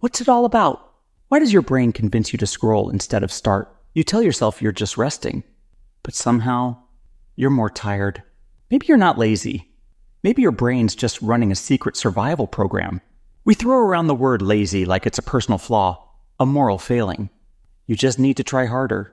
What's it all about? Why does your brain convince you to scroll instead of start? You tell yourself you're just resting, but somehow you're more tired. Maybe you're not lazy. Maybe your brain's just running a secret survival program. We throw around the word lazy like it's a personal flaw, a moral failing. You just need to try harder.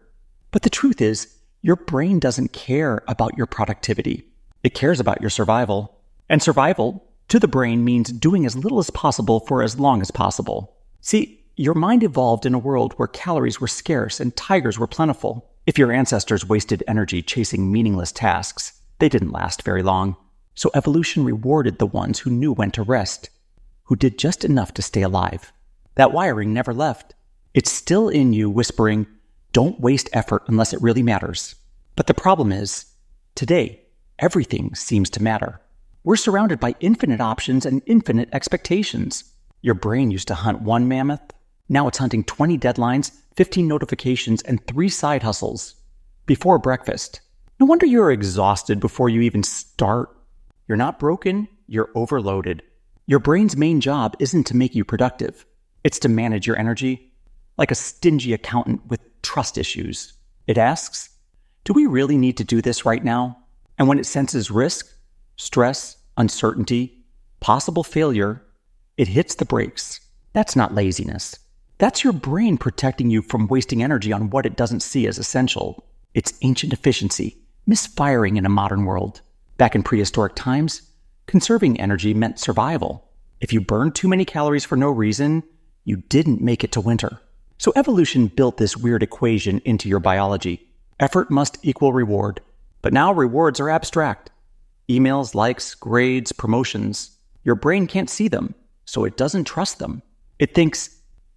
But the truth is, your brain doesn't care about your productivity. It cares about your survival. And survival, to the brain, means doing as little as possible for as long as possible. See, your mind evolved in a world where calories were scarce and tigers were plentiful. If your ancestors wasted energy chasing meaningless tasks, they didn't last very long. So evolution rewarded the ones who knew when to rest, who did just enough to stay alive. That wiring never left. It's still in you whispering, don't waste effort unless it really matters. But the problem is, today, everything seems to matter. We're surrounded by infinite options and infinite expectations. Your brain used to hunt one mammoth. Now it's hunting 20 deadlines, 15 notifications, and 3 side hustles before breakfast. No wonder you're exhausted before you even start. You're not broken, you're overloaded. Your brain's main job isn't to make you productive. It's to manage your energy, like a stingy accountant with trust issues. It asks, do we really need to do this right now? And when it senses risk, stress, uncertainty, possible failure, it hits the brakes. That's not laziness. That's your brain protecting you from wasting energy on what it doesn't see as essential. It's ancient efficiency, misfiring in a modern world. Back in prehistoric times, conserving energy meant survival. If you burned too many calories for no reason, you didn't make it to winter. So evolution built this weird equation into your biology. Effort must equal reward. But now rewards are abstract. Emails, likes, grades, promotions. Your brain can't see them, so it doesn't trust them. It thinks,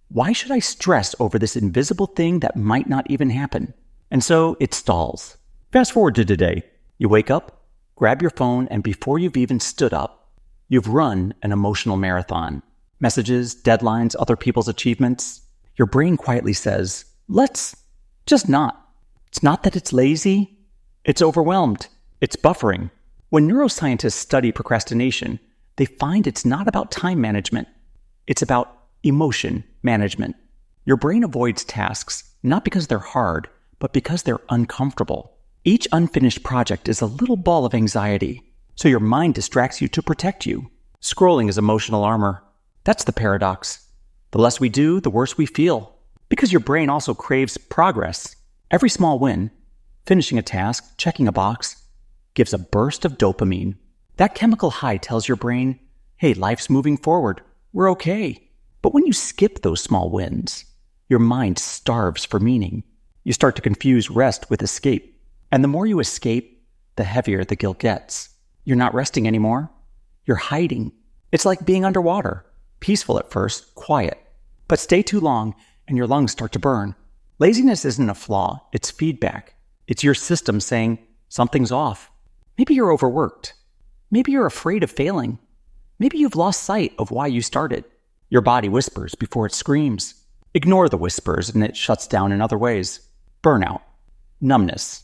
why should I stress over this invisible thing that might not even happen? And so it stalls. Fast forward to today. You wake up, grab your phone, and before you've even stood up, you've run an emotional marathon. Messages, deadlines, other people's achievements. Your brain quietly says, let's just not. It's not that it's lazy. It's overwhelmed. It's buffering. When neuroscientists study procrastination, they find it's not about time management. It's about emotion management. Your brain avoids tasks not because they're hard, but because they're uncomfortable. Each unfinished project is a little ball of anxiety, so your mind distracts you to protect you. Scrolling is emotional armor. That's the paradox. The less we do, the worse we feel. Because your brain also craves progress. Every small win, finishing a task, checking a box, gives a burst of dopamine. That chemical high tells your brain, hey, life's moving forward. We're okay. But when you skip those small wins, your mind starves for meaning. You start to confuse rest with escape. And the more you escape, the heavier the guilt gets. You're not resting anymore. You're hiding. It's like being underwater. Peaceful at first, quiet. But stay too long and your lungs start to burn. Laziness isn't a flaw, it's feedback. It's your system saying, something's off. Maybe you're overworked. Maybe you're afraid of failing. Maybe you've lost sight of why you started. Your body whispers before it screams. Ignore the whispers and it shuts down in other ways. Burnout, numbness,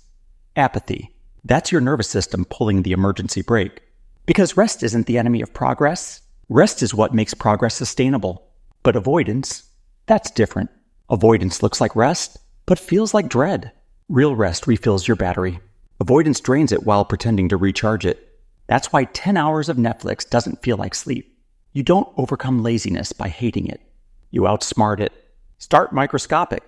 apathy. That's your nervous system pulling the emergency brake. Because rest isn't the enemy of progress. Rest is what makes progress sustainable. But avoidance, that's different. Avoidance looks like rest, but feels like dread. Real rest refills your battery. Avoidance drains it while pretending to recharge it. That's why 10 hours of Netflix doesn't feel like sleep. You don't overcome laziness by hating it. You outsmart it. Start microscopic.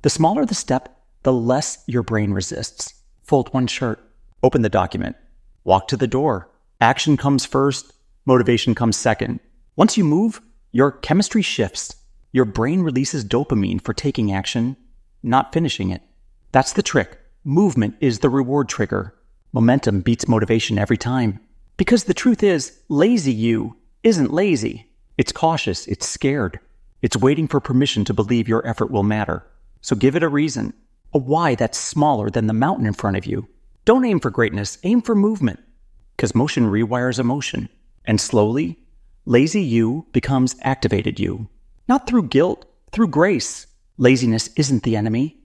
The smaller the step, the less your brain resists. Fold one shirt. Open the document. Walk to the door. Action comes first. Motivation comes second. Once you move, your chemistry shifts. Your brain releases dopamine for taking action, not finishing it. That's the trick. Movement is the reward trigger. Momentum beats motivation every time. Because the truth is, lazy you isn't lazy. It's cautious, it's scared. It's waiting for permission to believe your effort will matter. So give it a reason, a why that's smaller than the mountain in front of you. Don't aim for greatness, aim for movement. Because motion rewires emotion. And slowly, lazy you becomes activated you. Not through guilt, through grace. Laziness isn't the enemy.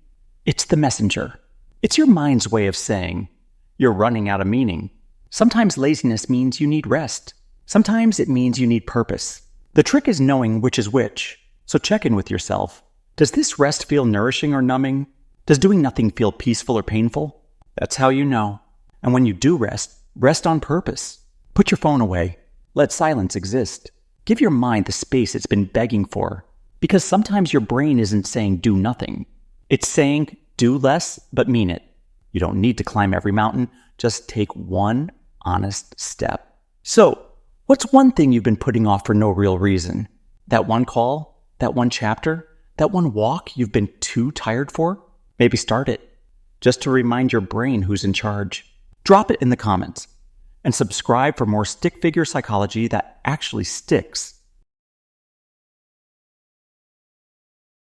It's the messenger. It's your mind's way of saying, you're running out of meaning. Sometimes laziness means you need rest. Sometimes it means you need purpose. The trick is knowing which is which. So check in with yourself. Does this rest feel nourishing or numbing? Does doing nothing feel peaceful or painful? That's how you know. And when you do rest, rest on purpose. Put your phone away. Let silence exist. Give your mind the space it's been begging for. Because sometimes your brain isn't saying do nothing. It's saying do less, but mean it. You don't need to climb every mountain. Just take one honest step. So, what's one thing you've been putting off for no real reason? That one call? That one chapter? That one walk you've been too tired for? Maybe start it. Just to remind your brain who's in charge. Drop it in the comments. And subscribe for more stick figure psychology that actually sticks.